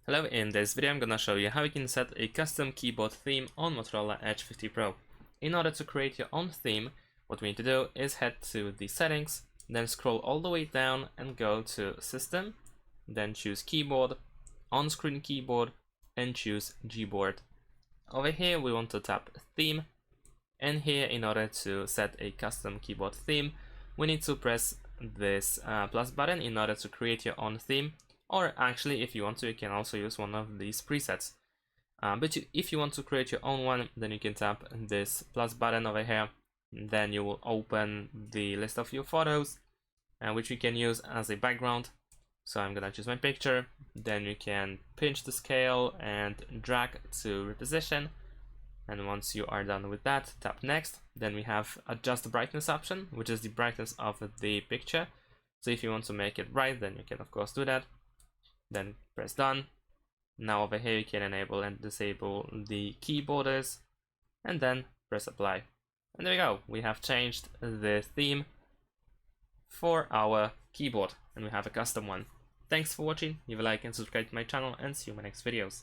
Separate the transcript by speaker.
Speaker 1: Hello, in this video I'm gonna show you how you can set a custom keyboard theme on Motorola Edge 50 Pro. In order to create your own theme, what we need to do is head to the settings, then scroll all the way down and go to System, then choose Keyboard, On-Screen Keyboard, and choose Gboard. Over here we want to tap Theme, and here in order to set a custom keyboard theme, we need to press this plus button in order to create your own theme. Or actually, if you want to, you can also use one of these presets. If you want to create your own one, then you can tap this plus button over here. Then you will open the list of your photos, which you can use as a background. So I'm gonna choose my picture. Then you can pinch the scale and drag to reposition. And once you are done with that, tap next. Then we have adjust the brightness option, which is the brightness of the picture. So if you want to make it bright, then you can of course do that. Then press done. Now over here you can enable and disable the key borders, and then press apply. And there we go, we have changed the theme for our keyboard and we have a custom one. Thanks for watching, leave a like and subscribe to my channel, and see you in my next videos.